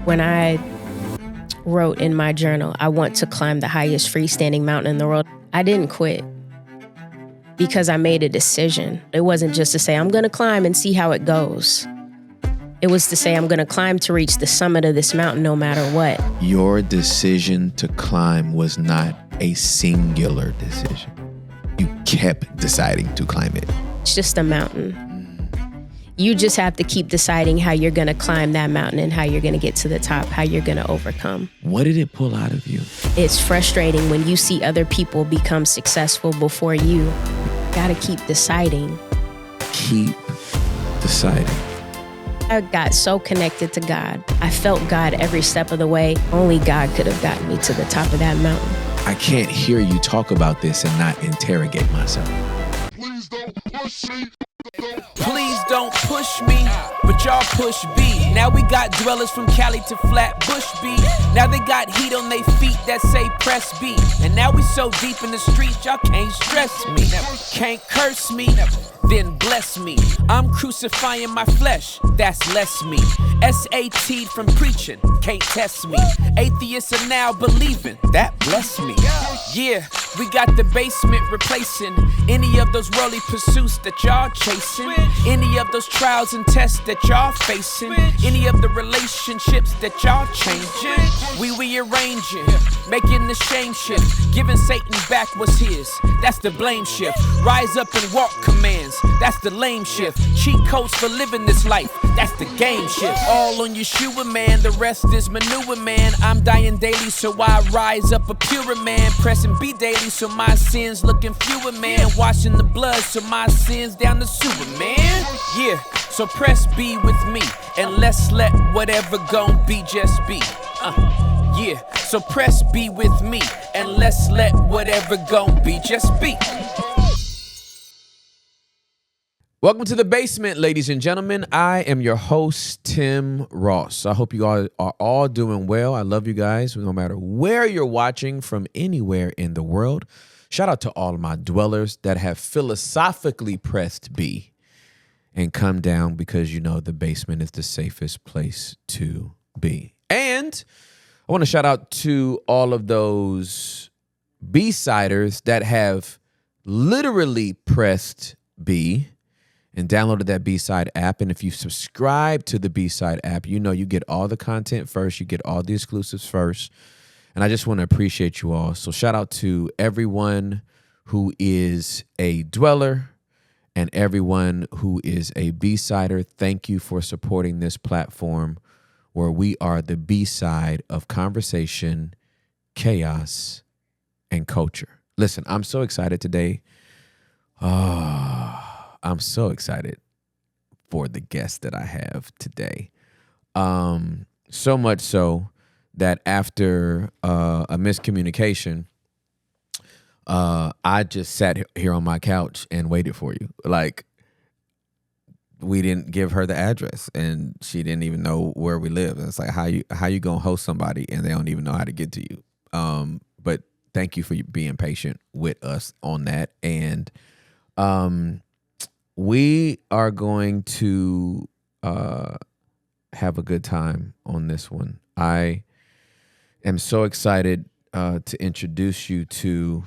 When I wrote in my journal, I want to climb the highest freestanding mountain in the world, I didn't quit because I made a decision. It wasn't just to say, I'm going to climb and see how it goes. It was to say, I'm going to climb to reach the summit of this mountain no matter what. Your decision to climb was not a singular decision. You kept deciding to climb it. It's just a mountain. You just have to keep deciding how you're going to climb that mountain and how you're going to get to the top, how you're going to overcome. What did it pull out of you? It's frustrating when you see other people become successful before you. Got to keep deciding. Keep deciding. I got so connected to God. I felt God every step of the way. Only God could have gotten me to the top of that mountain. I can't hear you talk about this and not interrogate myself. Please don't push me. Please don't push me, but y'all push B. Now we got dwellers from Cali to Flatbush B. Now they got heat on their feet that say press B. And now we so deep in the streets, y'all can't stress me. Can't curse me, then bless me. I'm crucifying my flesh, that's less me. SAT from preaching, can't test me. Atheists are now believing, that bless me. Yeah, we got the basement replacing any of those worldly pursuits that y'all chasing, any of those trials and tests that y'all facing, any of the relationships that y'all changing. We rearranging, making the shame shift, giving Satan back what's his, that's the blame shift. Rise up and walk commands, that's the lame shift. Cheat codes for living this life, that's the game shift. All on Yeshua, man, the rest is manure, man. I'm dying daily, so I rise up a purer man. Pressing B daily, so my sins looking fewer, man. Washing the blood, so my sins down the sewer, man. Yeah, so press B with me, and let's let whatever gon' be just be. Yeah, so press B with me, and let's let whatever gon' be just be. Welcome to the basement, ladies and gentlemen. I am your host, Tim Ross. I hope you all are all doing well. I love you guys, no matter where you're watching from anywhere in the world. Shout out to all of my dwellers that have philosophically pressed B and come down because you know the basement is the safest place to be. And I want to shout out to all of those B-siders that have literally pressed B and downloaded that BSide app. And if you subscribe to the BSide app, you know you get all the content first. You get all the exclusives first. And I just want to appreciate you all. So shout out to everyone who is a dweller and everyone who is a B-sider. Thank you for supporting this platform where we are the B-side of conversation, chaos, and culture. Listen, I'm so excited today. I'm so excited for the guest that I have today. So much so that after a miscommunication, I just sat here on my couch and waited for you. Like, we didn't give her the address and she didn't even know where we live. And it's like, how you gonna host somebody and they don't even know how to get to you? But thank you for being patient with us on that. And we are going to have a good time on this one. I am so excited to introduce you to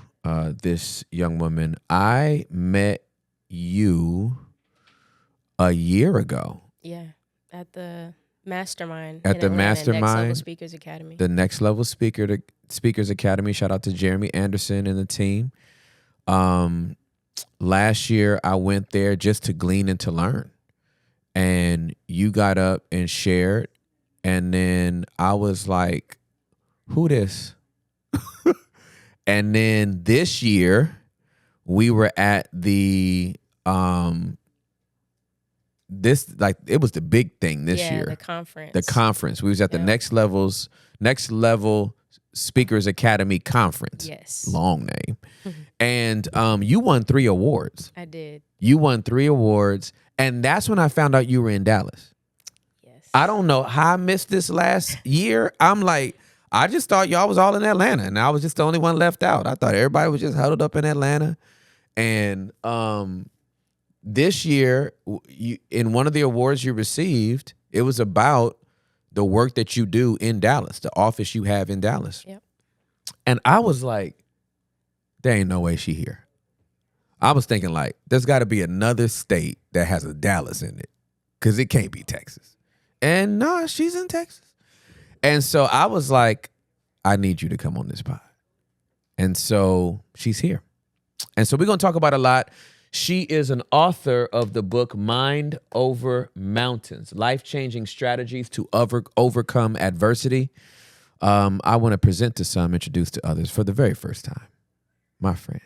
this young woman. I met you a year ago. Yeah, at the Mastermind. At the Mastermind. Next Level Speakers Academy. The Next Level Speakers Academy. Shout out to Jeremy Anderson and the team. Last year, I went there just to glean and to learn. And you got up and shared. And then I was like, who this? And then this year, we were at the, it was the big thing this year. The conference. The conference. We was at the Next Level Speakers Academy Conference. Yes. Long name. And you won 3 awards. I did. You won 3 awards. And that's when I found out you were in Dallas. Yes. I don't know how I missed this last year. I'm like, I just thought y'all was all in Atlanta. And I was just the only one left out. I thought everybody was just huddled up in Atlanta. And this year, in one of the awards you received, it was about the work that you do in Dallas, the office you have in Dallas. Yep. And I was like, there ain't no way she here. I was thinking like, there's got to be another state that has a Dallas in it, because it can't be Texas. And nah, she's in Texas. And so I was like, I need you to come on this pod. And so she's here. And so we're going to talk about a lot. She is an author of the book Mind Over Mountains, Life-Changing Strategies to Overcome Adversity. I want to present to some, introduce to others for the very first time, my friend.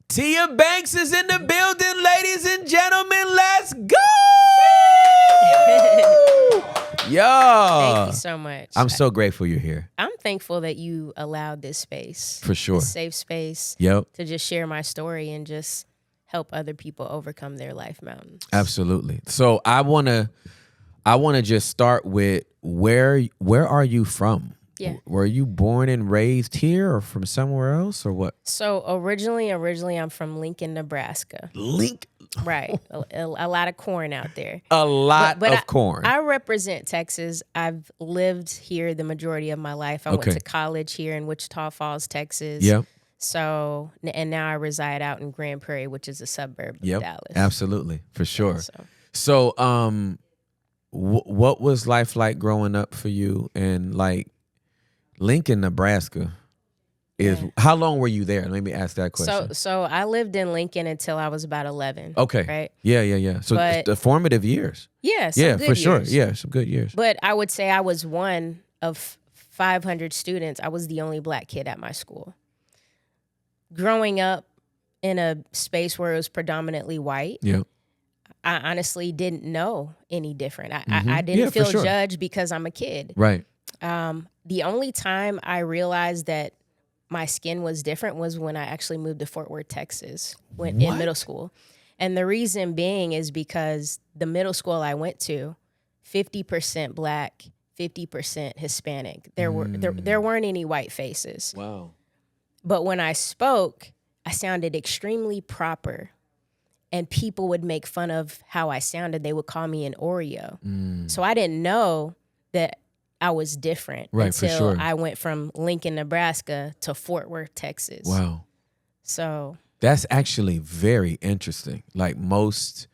Tia Banks is in the building, ladies and gentlemen. Let's go! Thank you so much. I'm so grateful you're here. I'm thankful that you allowed this space. For sure. This safe space. Yep. To just share my story and just help other people overcome their life mountains. Absolutely. So I wanna just start with where are you from? Yeah. Were you born and raised here or from somewhere else or what? So originally I'm from Lincoln, Nebraska. Right. A lot of corn out there. A lot of corn. I represent Texas. I've lived here the majority of my life. I went to college here in Wichita Falls, Texas. Yep. So, and now I reside out in Grand Prairie, which is a suburb of Dallas. Absolutely. For sure. Yeah, So what was life like growing up for you? And like Lincoln, Nebraska is, how long were you there? Let me ask that question. So I lived in Lincoln until I was about 11. Okay. Right? Yeah. So the formative years. Yeah, for years. Sure. Yeah, some good years. But I would say I was one of 500 students. I was the only black kid at my school. Growing up in a space where it was predominantly white, I honestly didn't know any different. I didn't feel judged because I'm a kid. Right. The only time I realized that my skin was different was when I actually moved to Fort Worth, Texas, in middle school. And the reason being is because the middle school I went to, 50% black, 50% Hispanic. There weren't any white faces. Wow. But when I spoke, I sounded extremely proper. And people would make fun of how I sounded. They would call me an Oreo. So I didn't know that I was different until I went from Lincoln, Nebraska to Fort Worth, Texas. Wow. So that's actually very interesting. Like most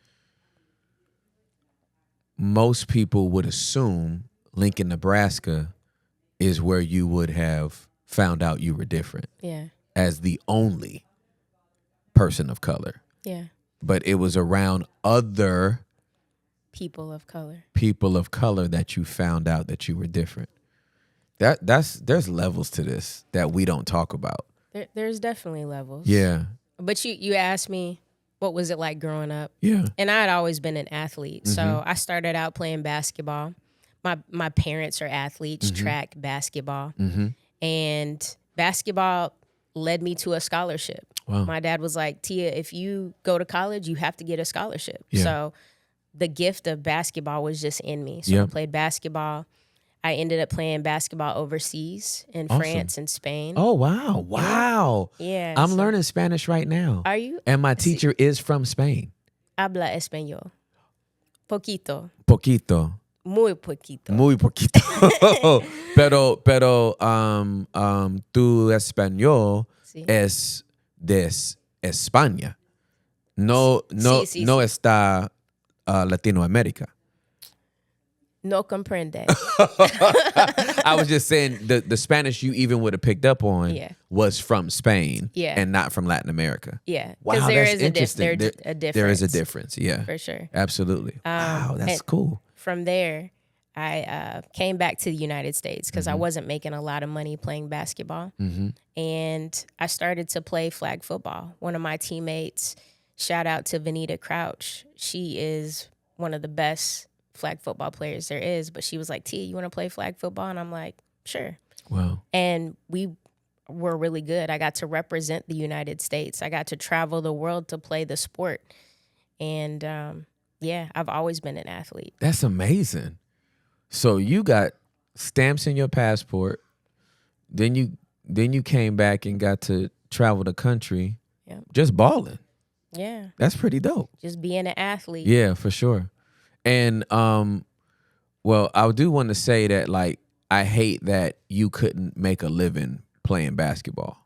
people would assume Lincoln, Nebraska is where you would have found out you were different. Yeah. As the only person of color. Yeah. But it was around other people of color that you found out that you were different. There's levels to this that we don't talk about. There's definitely levels. Yeah. But you asked me, what was it like growing up? Yeah. And I had always been an athlete. So I started out playing basketball. My parents are athletes, track, basketball. And basketball led me to a scholarship. Wow. My dad was like, Tia, if you go to college, you have to get a scholarship. Yeah. So the gift of basketball was just in me. So I played basketball. I ended up playing basketball overseas in France and Spain. Oh, wow. Wow. Yeah. I'm learning Spanish right now. Are you? And my teacher is from Spain. Habla español. Poquito. Poquito. Muy poquito. Muy poquito. pero tu español es de España. No está Latinoamérica. No comprende. I was just saying the Spanish you even would have picked up on was from Spain and not from Latin America. Yeah. Wow, Because that's interesting. There's a difference. There is a difference, yeah. For sure. Absolutely. Wow, that's cool. From there, I came back to the United States because I wasn't making a lot of money playing basketball. And I started to play flag football. One of my teammates, shout out to Vanita Crouch. She is one of the best flag football players there is, but she was like, T, you want to play flag football? And I'm like, sure. Wow. And we were really good. I got to represent the United States. I got to travel the world to play the sport. And I've always been an athlete. That's amazing. So you got stamps in your passport. Then you came back and got to travel the country just balling. Yeah. That's pretty dope. Just being an athlete. Yeah, for sure. And Well, I do want to say that, like, I hate that you couldn't make a living playing basketball.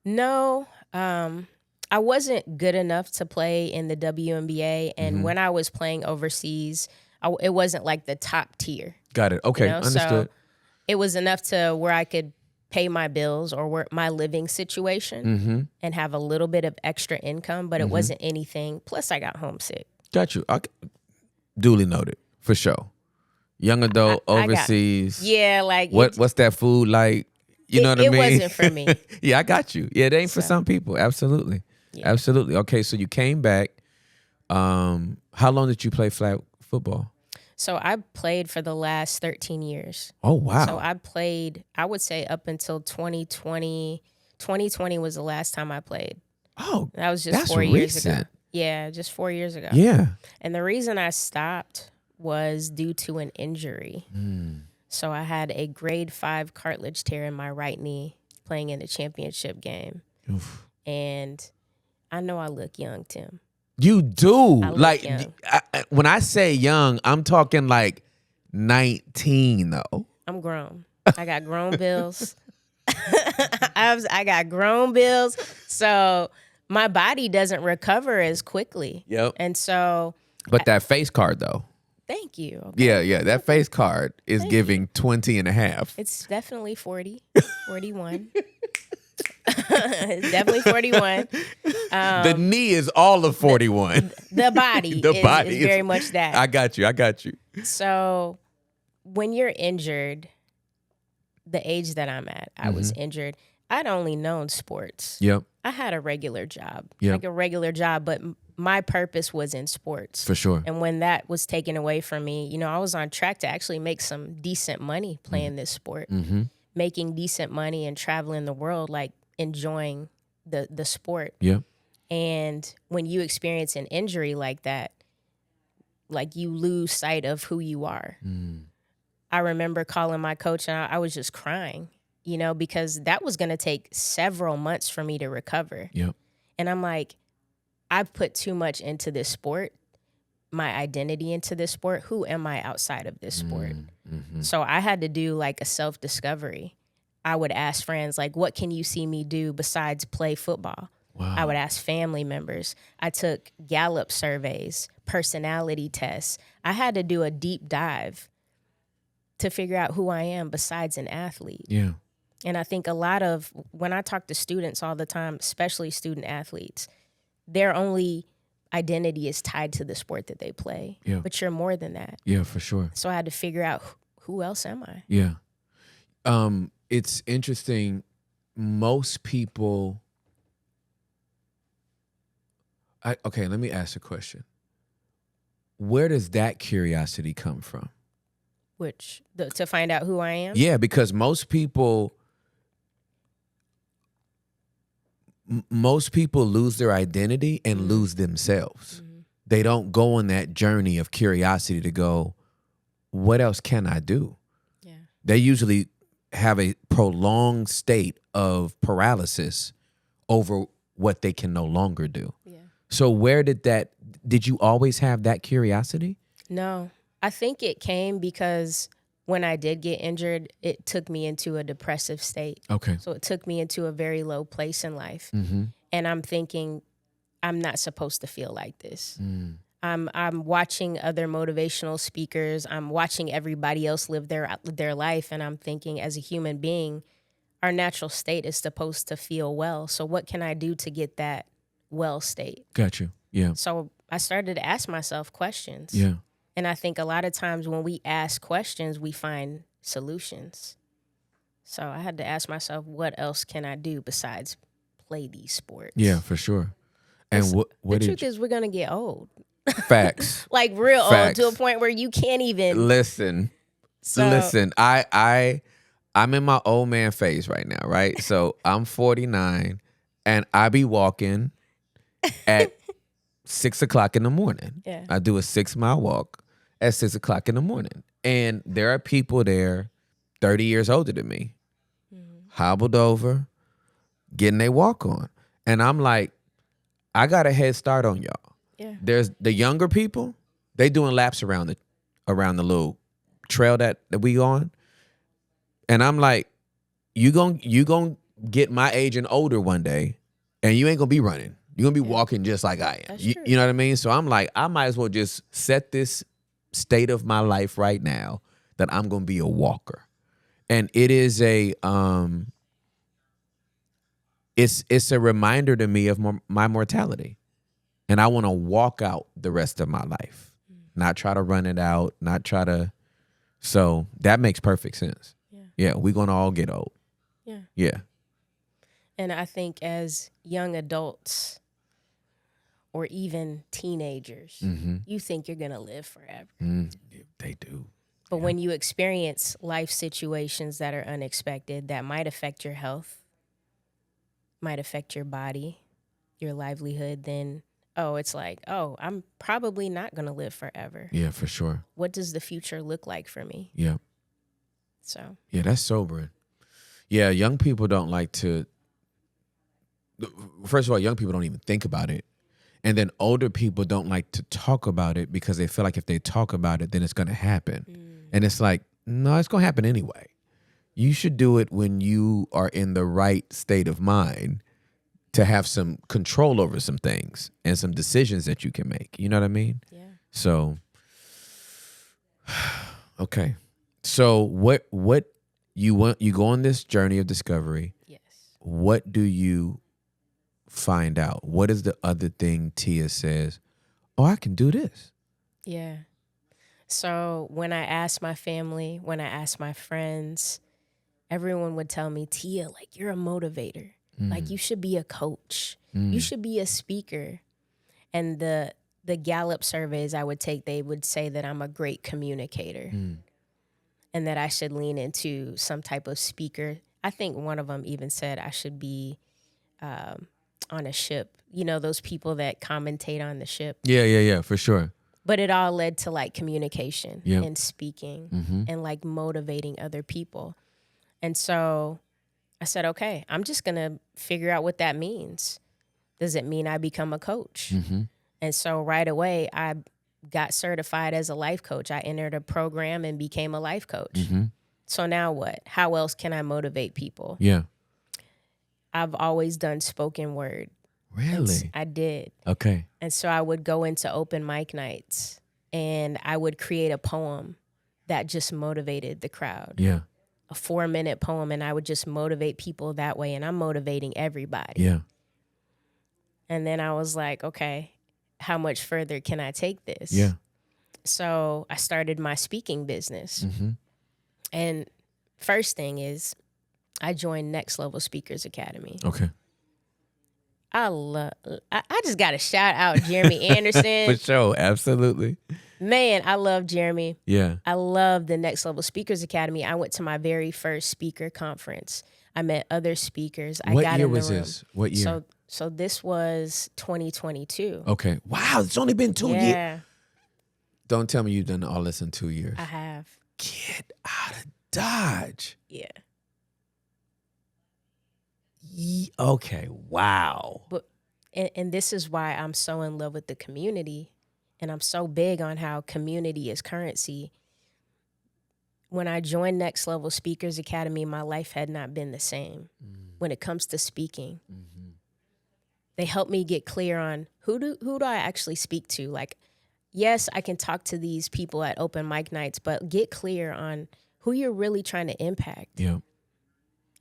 No, I wasn't good enough to play in the WNBA, and when I was playing overseas, it wasn't like the top tier. Got it. Okay, understood. So it was enough to where I could pay my bills or work my living situation and have a little bit of extra income, but it wasn't anything. Plus, I got homesick. Got you. Duly noted, for sure. Young adult, overseas. Like what's that food like? You know what I mean? It wasn't for me. Yeah, I got you. Yeah, it ain't for some people. Absolutely. Yeah. Absolutely. Okay, so you came back. How long did you play flag football? So I played for the last 13 years. Oh, wow. So I played, I would say up until 2020. 2020 was the last time I played. Oh, that was just that's 4 years recent. ago. Yeah, just 4 years ago. Yeah. And the reason I stopped was due to an injury. So I had a grade 5 cartilage tear in my right knee playing in the championship game. Oof. And I know I look young, Tim. You do. I look Like, young. when I say young, I'm talking like 19, though. I'm grown. I got grown bills. I got grown bills. So my body doesn't recover as quickly. Yep. And so. But that face card, though. Thank you. Okay. Yeah. That face card is giving 20 and a half. It's definitely 40, 41. It's definitely 41. The knee is all of 41. The body is very much that. I got you. So when you're injured, the age that I'm at, I was injured. I'd only known sports. Yep. I had a regular job, Yep. but my purpose was in sports. For sure. And when that was taken away from me, I was on track to actually make some decent money playing this sport, making decent money and traveling the world, like enjoying the sport. Yep. And when you experience an injury like that, like you lose sight of who you are. I remember calling my coach and I was just crying, because that was going to take several months for me to recover. Yep. And I'm like, I've put too much into this sport, my identity into this sport. Who am I outside of this sport? So I had to do like a self-discovery. I would ask friends, like, what can you see me do besides play football? Wow. I would ask family members. I took Gallup surveys, personality tests. I had to do a deep dive to figure out who I am besides an athlete. Yeah. And I think when I talk to students all the time, especially student athletes, their only identity is tied to the sport that they play. Yeah. But you're more than that. Yeah, for sure. So I had to figure out who else am I? Yeah. It's interesting. Most people. Okay, let me ask a question. Where does that curiosity come from? To find out who I am? Yeah, because most people lose their identity and lose themselves. They don't go on that journey of curiosity to go, what else can I do? Yeah. They usually have a prolonged state of paralysis over what they can no longer do. Yeah. So did you always have that curiosity? No. I think it came because when I did get injured, it took me into a depressive state. Okay. So it took me into a very low place in life. And I'm thinking, I'm not supposed to feel like this. I'm watching other motivational speakers. I'm watching everybody else live their life. And I'm thinking, as a human being, our natural state is supposed to feel well. So what can I do to get that well state? Got you. Yeah. So I started to ask myself questions. Yeah. And I think a lot of times when we ask questions, we find solutions. So I had to ask myself, what else can I do besides play these sports? Yeah, for sure. And the truth is, we're gonna get old. Facts. Like real Facts. old, to a point where you can't even Listen. I'm in my old man phase right now, right? So I'm 49 and I be walking at 6 o'clock in the morning. Yeah. I do a 6-mile walk at 6 o'clock in the morning. And there are people there 30 years older than me, hobbled over, getting their walk on. And I'm like, I got a head start on y'all. Yeah. There's the younger people, they doing laps around around the little trail that we on. And I'm like, you gon' get my age and older one day, and you ain't gonna be running. You're gonna be walking just like I am. That's You, true. you know what I mean? So I'm like, I might as well just set this state of my life right now that I'm gonna be a walker. And it is it's a reminder to me of my mortality. And I want to walk out the rest of my life, not try to run it out, not try to. So that makes perfect sense. Yeah, we're going to all get old. Yeah. Yeah. And I think as young adults or even teenagers, you think you're going to live forever. They do. But when you experience life situations that are unexpected, that might affect your health, might affect your body, your livelihood, then, it's like, I'm probably not going to live forever. Yeah, for sure. What does the future look like for me? Yeah. So. Yeah, that's sobering. Yeah, young people don't like to. First of all, young people don't even think about it. And then older people don't like to talk about it because they feel like if they talk about it, then it's going to happen. And it's like, no, it's going to happen anyway. You should do it when you are in the right state of mind to have some control over some things and some decisions that you can make. You know what I mean? Yeah. So, okay. So what you go on this journey of discovery. Yes. What do you find out? What is the other thing Tia says, I can do this? Yeah. So when I asked my family, when I asked my friends, everyone would tell me, Tia, like, you're a motivator. Like, you should be a coach. You should be a speaker. And the Gallup surveys I would take, they would say that I'm a great communicator and that I should lean into some type of speaker. I think one of them even said I should be on a ship. You know, those people that commentate on the ship. Yeah, for sure. But it all led to like communication Yep. and speaking and like motivating other people. And so I said, okay, I'm just going to figure out what that means. Does it mean I become a coach? And so right away, I got certified as a life coach. I entered a program and became a life coach. So now what? How else can I motivate people? Yeah. I've always done spoken word. Really? I did. Okay. And so I would go into open mic nights and I would create a poem that just motivated the crowd. Yeah. A 4-minute poem, and I would just motivate people that way. And I'm motivating everybody. Yeah. And then I was like, okay, how much further can I take this? Yeah. So I started my speaking business. And first thing is I joined Next Level Speakers Academy. Okay. I just got to shout out Jeremy Anderson. For sure. Absolutely. Man, I love Jeremy. Yeah. I love the Next Level Speakers Academy. I went to my very first speaker conference. I met other speakers. I What got year in the was room. this? What year? So this was 2022. Okay. Wow. It's only been 2 years. Yeah, Don't tell me you've done all this in 2 years. I have. Get out of Dodge. Yeah. Okay. Wow. But and this is why I'm so in love with the community, and I'm so big on how community is currency. When I joined Next Level Speakers Academy, my life had not been the same when it comes to speaking. They helped me get clear on who do I actually speak to. Like, yes, I can talk to these people at open mic nights, but get clear on who you're really trying to impact. Yeah.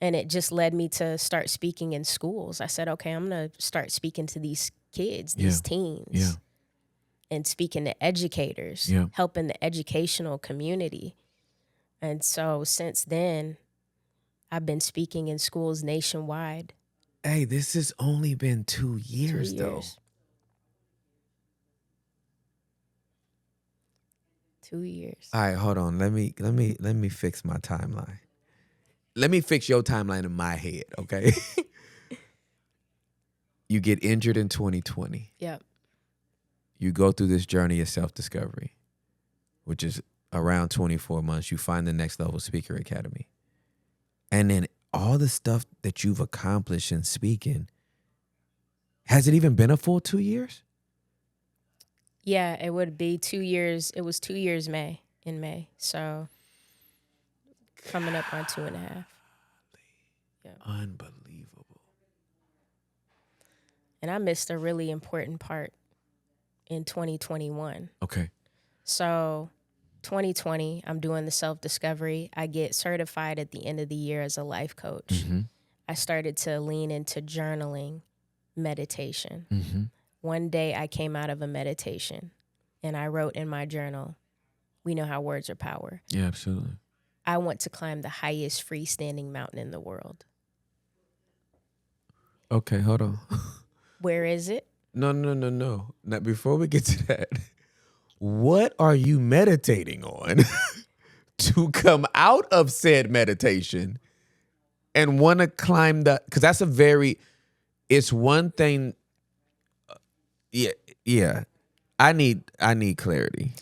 And it just led me to start speaking in schools. I said, okay, I'm going to start speaking to these kids, these teens, and speaking to educators, helping the educational community. And so since then, I've been speaking in schools nationwide. Hey, this has only been 2 years, 2 though. years. 2 years. All right, hold on. Let me fix my timeline. Let me fix your timeline in my head, okay? You get injured in 2020. Yep. You go through this journey of self-discovery, which is around 24 months. You find the Next Level Speaker Academy. And then all the stuff that you've accomplished in speaking, has it even been a full 2 years? Yeah, it would be 2 years. It was 2 years May in May. So coming up on 2.5. Yeah. Unbelievable. And I missed a really important part in 2021. Okay. So 2020, I'm doing the self-discovery. I get certified at the end of the year as a life coach. Mm-hmm. I started to lean into journaling, meditation. Mm-hmm. One day I came out of a meditation and I wrote in my journal, we know how words are power. Yeah, absolutely. I want to climb the highest freestanding mountain in the world. Okay, hold on. Where is it? No. Now, before we get to that, what are you meditating on to come out of said meditation and want to climb the? Because that's a very, it's one thing. Yeah. I need clarity.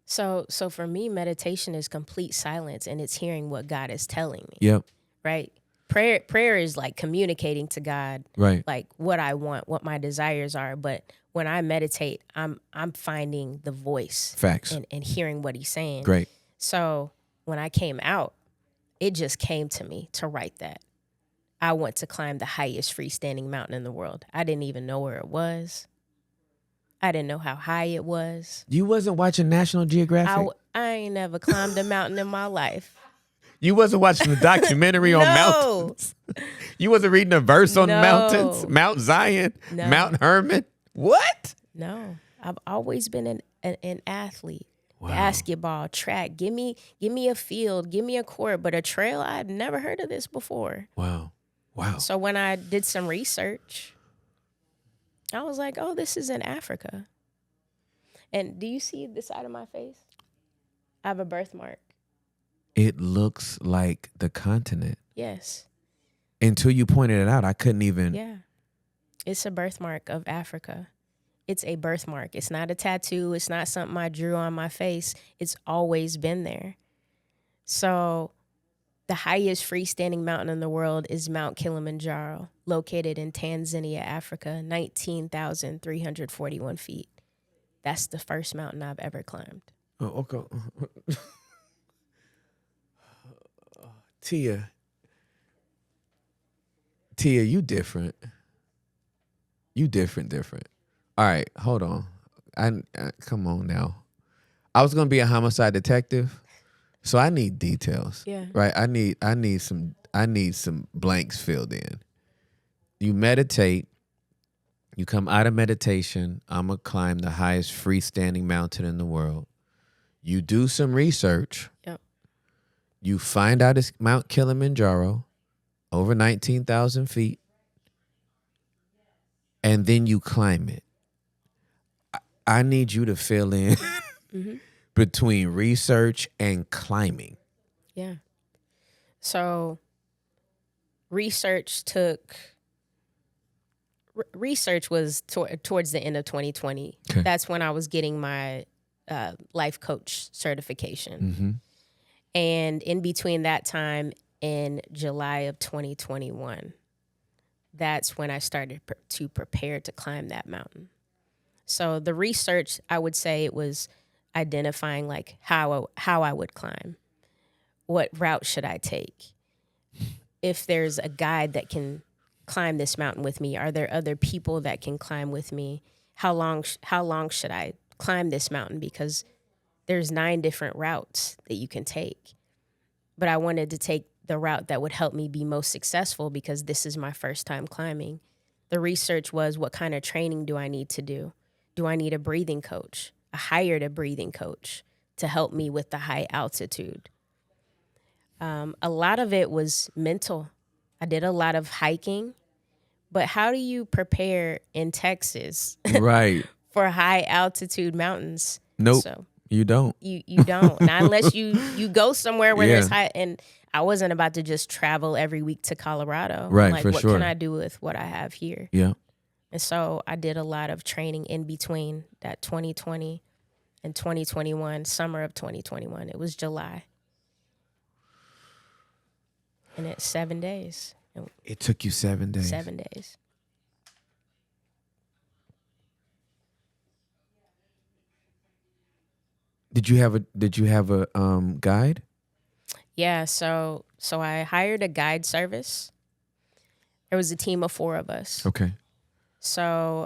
So for me, meditation is complete silence and it's hearing what God is telling me. Yep. Right? Prayer is like communicating to God, Right. like what I want, what my desires are. But when I meditate, I'm finding the voice. Facts. And hearing what he's saying. Great. So when I came out, it just came to me to write that. I want to climb the highest freestanding mountain in the world. I didn't even know where it was. I didn't know how high it was. You wasn't watching National Geographic? I ain't never climbed a mountain in my life. You wasn't watching the documentary on mountains? You wasn't reading a verse on mountains? Mount Zion? No. Mount Hermon? What? No. I've always been an athlete. Wow. Basketball, track. Give me a field, give me a court, but a trail, I'd never heard of this before. Wow. So when I did some research, I was like, oh, this is in Africa. And do you see the side of my face? I have a birthmark. It looks like the continent. Yes. Until you pointed it out, I couldn't even. Yeah. It's a birthmark of Africa. It's a birthmark. It's not a tattoo. It's not something I drew on my face. It's always been there. So the highest freestanding mountain in the world is Mount Kilimanjaro, located in Tanzania, Africa, 19,341 feet. That's the first mountain I've ever climbed. Oh, okay. Tia, you different. You different. All right, hold on. Come on now. I was gonna be a homicide detective, so I need details. Yeah. Right. I need some blanks filled in. You meditate. You come out of meditation. I'm gonna climb the highest freestanding mountain in the world. You do some research. Yep. You find out it's Mount Kilimanjaro, over 19,000 feet, and then you climb it. I need you to fill in between research and climbing. Yeah. So research was towards the end of 2020. Okay. That's when I was getting my life coach certification. Mm-hmm. And in between that time, in July of 2021, that's when I started to prepare to climb that mountain. So the research, I would say it was identifying like how I would climb. What route should I take? If there's a guide that can climb this mountain with me, are there other people that can climb with me? How long should I climb this mountain? Because there's 9 different routes that you can take. But I wanted to take the route that would help me be most successful because this is my first time climbing. The research was, what kind of training do I need to do? Do I need a breathing coach? I hired a breathing coach to help me with the high altitude. A lot of it was mental. I did a lot of hiking, but how do you prepare in Texas Right. for high altitude mountains? Nope. So you don't. You don't. Not unless you go somewhere where there's Yeah. high. And I wasn't about to just travel every week to Colorado. Right, Like, for what sure. can I do with what I have here? Yeah. And so I did a lot of training in between that 2020 and 2021, summer of 2021. It was July. And it's 7 days. It took you 7 days. 7 days. Did you have a guide? Yeah, so I hired a guide service. There was a team of 4 of us. Okay. So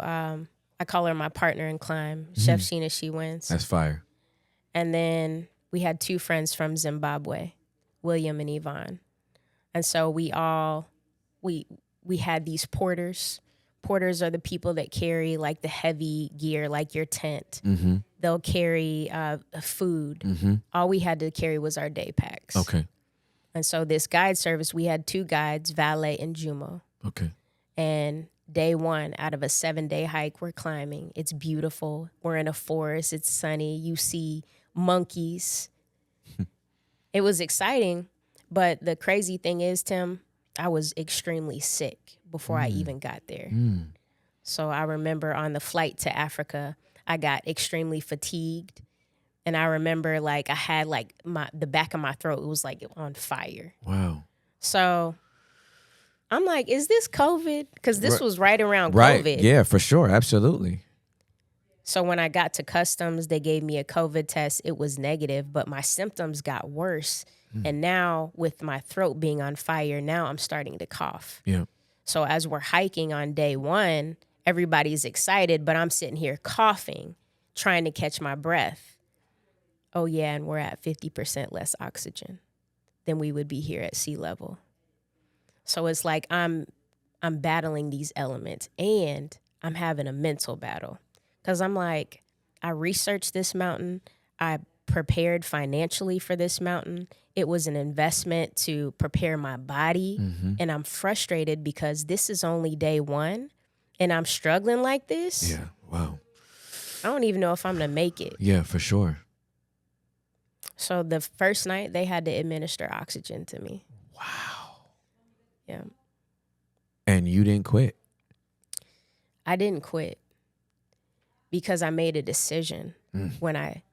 I call her my partner in climb, Chef Sheena She Wins. That's fire. And then we had 2 friends from Zimbabwe, William and Yvonne. And so we had these porters. Porters are the people that carry like the heavy gear, like your tent. Mm-hmm. They'll carry food. Mm-hmm. All we had to carry was our day packs. Okay. And so this guide service, we had 2 guides, Valet and Jumo. Okay. And day 1 out of a 7-day hike, we're climbing. It's beautiful. We're in a forest. It's sunny. You see monkeys. It was exciting. But the crazy thing is, Tim, I was extremely sick before I even got there. So I remember on the flight to Africa, I got extremely fatigued. And I remember like I had like the back of my throat, it was like on fire. Wow. So I'm like, is this COVID? Because this was right around Right. COVID. Yeah, for sure. Absolutely. So when I got to customs, they gave me a COVID test. It was negative, but my symptoms got worse. And now with my throat being on fire, now I'm starting to cough. Yeah. So as we're hiking on day 1, everybody's excited, but I'm sitting here coughing, trying to catch my breath. Oh yeah, and we're at 50% less oxygen than we would be here at sea level. So it's like I'm battling these elements, and I'm having a mental battle. Because I'm like, I researched this mountain. I prepared financially for this mountain. It was an investment to prepare my body. And I'm frustrated because this is only day 1 and I'm struggling like this. Yeah. Wow. I don't even know if I'm going to make it. Yeah, for sure. So the first night they had to administer oxygen to me. Wow. Yeah. And you didn't quit. I didn't quit because I made a decision when I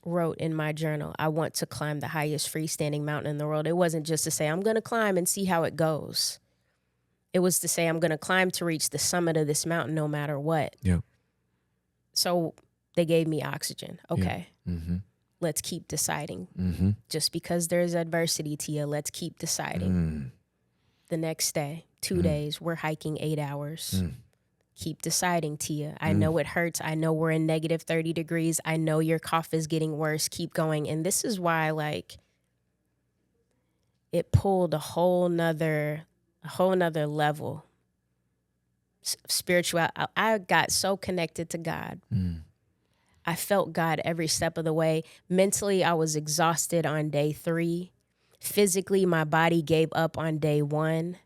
wrote in my journal, I want to climb the highest freestanding mountain in the world. It wasn't just to say, I'm going to climb and see how it goes. It was to say, I'm going to climb to reach the summit of this mountain no matter what. Yeah. So they gave me oxygen. Okay. Yeah. Mm-hmm. Let's keep deciding. Mm-hmm. Just because there's adversity, Tia, let's keep deciding. The next day, 2 days, we're hiking 8 hours. Keep deciding, Tia. I know it hurts. I know we're in negative 30 degrees. I know your cough is getting worse. Keep going. And this is why, like, it pulled a whole nother level. Spiritual. I got so connected to God. I felt God every step of the way. Mentally, I was exhausted on day 3. Physically, my body gave up on day 1.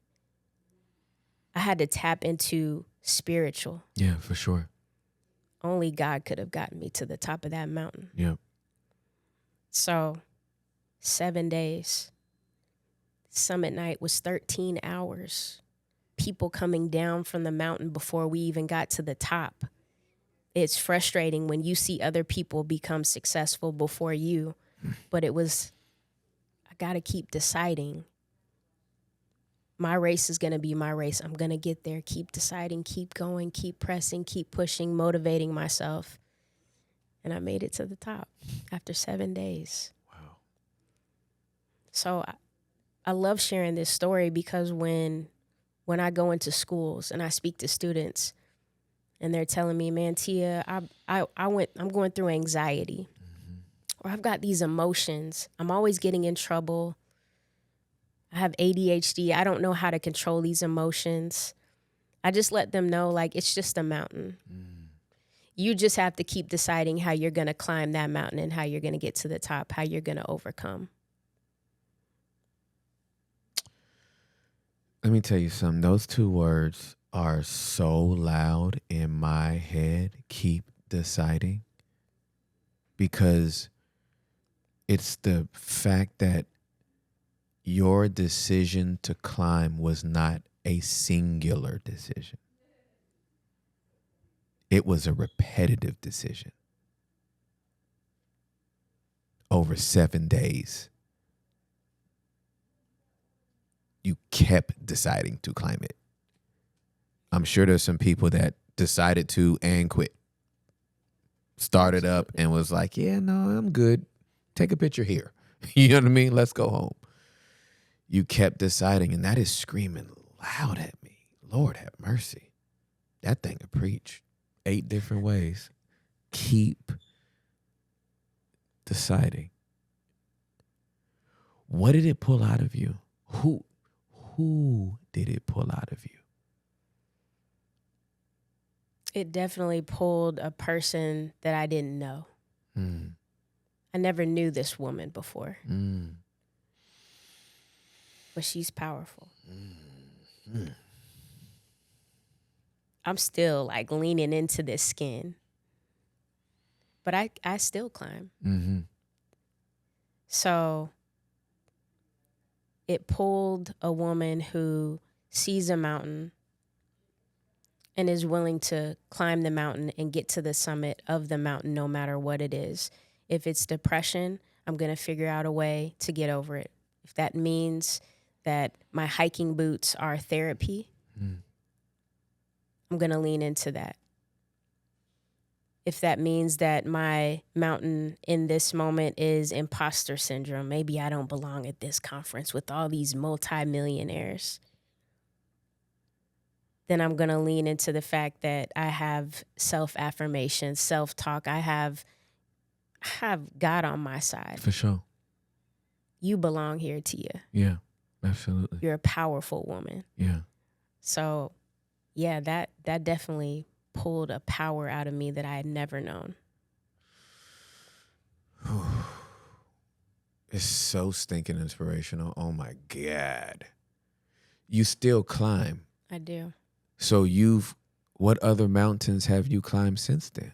I had to tap into spiritual. Yeah, for sure. Only God could have gotten me to the top of that mountain. Yeah. So 7 days. Summit night was 13 hours. People coming down from the mountain before we even got to the top. It's frustrating when you see other people become successful before you, but it was, I got to keep deciding. My race is going to be my race. I'm going to get there. Keep deciding, keep going, keep pressing, keep pushing, motivating myself. And I made it to the top after 7 days. Wow. So I love sharing this story because when I go into schools and I speak to students and they're telling me, man, Tia, I'm going through anxiety, or I've got these emotions. I'm always getting in trouble. I have ADHD. I don't know how to control these emotions. I just let them know, like, it's just a mountain. You just have to keep deciding how you're going to climb that mountain and how you're going to get to the top, how you're going to overcome. Let me tell you something. Those 2 words are so loud in my head. Keep deciding. Because it's the fact that your decision to climb was not a singular decision. It was a repetitive decision over 7 days. You kept deciding to climb it. I'm sure there's some people that decided to and quit. started up and was like, yeah, no, I'm good. Take a picture here. You know what I mean? Let's go home. You kept deciding, and that is screaming loud at me. Lord have mercy. That thing will preach 8 different ways. Keep deciding. What did it pull out of you? Who did it pull out of you? It definitely pulled a person that I didn't know. I never knew this woman before. But she's powerful. I'm still like leaning into this skin. But I still climb. So it pulled a woman who sees a mountain and is willing to climb the mountain and get to the summit of the mountain no matter what it is. If it's depression, I'm going to figure out a way to get over it. If that means that my hiking boots are therapy, I'm going to lean into that. If that means that my mountain in this moment is imposter syndrome, maybe I don't belong at this conference with all these multimillionaires, then I'm going to lean into the fact that I have self-affirmation, self-talk. I have God on my side. For sure. You belong here, Tia. Yeah, absolutely. You're a powerful woman. Yeah. So, yeah, that definitely pulled a power out of me that I had never known. It's so stinking inspirational. Oh, my God. You still climb. I do. So what other mountains have you climbed since then?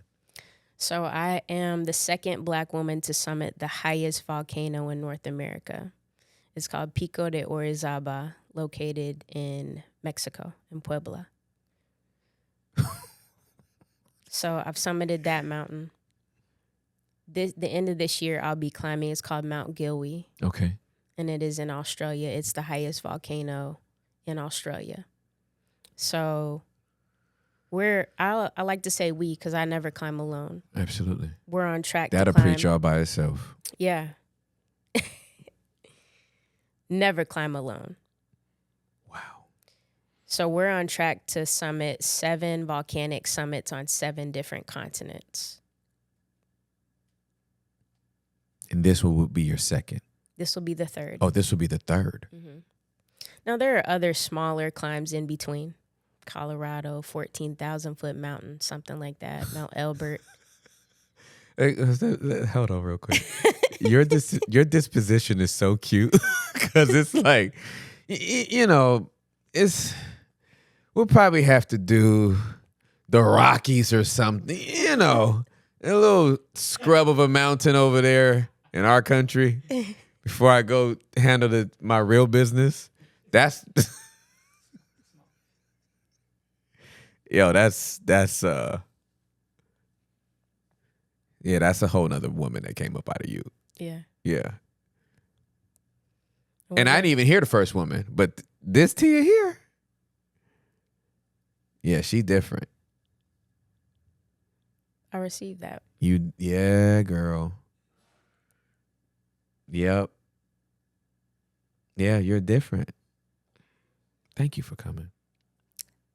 So I am the second Black woman to summit the highest volcano in North America. It's called Pico de Orizaba, located in Mexico, in Puebla. So I've summited that mountain. The end of this year, I'll be climbing. It's called Mount Gilwey. Okay. And it is in Australia. It's the highest volcano in Australia. So I like to say we, because I never climb alone. Absolutely. We're on track That'll to climb. preach all by itself. Yeah. Never climb alone. Wow. So we're on track to summit 7 volcanic summits on 7 different continents. And this will be your second. This will be the 3rd. Oh, this will be the 3rd. Now, there are other smaller climbs in between. Colorado, 14,000-foot mountain, something like that. Mount Elbert. Hey, hold on real quick. Your disposition is so cute because it's like, we'll probably have to do the Rockies or something, a little scrub of a mountain over there in our country before I go handle my real business. That's that's a whole nother woman that came up out of you. Yeah. Yeah. And I didn't even hear the first woman, but this Tia here, yeah, she different. I received that. Yeah, girl. Yep. Yeah, you're different. Thank you for coming.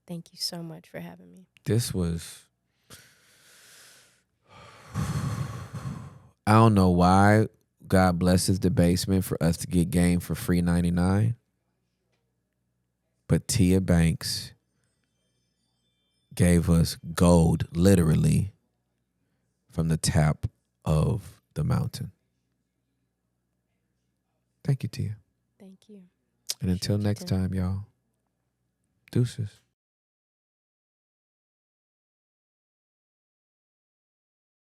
Thank you so much for having me. This was, I don't know why God blesses the basement for us to get game for free 99. But Tia Banks gave us gold, literally, from the tap of the mountain. Thank you, Tia. Thank you. And until next time, y'all, deuces.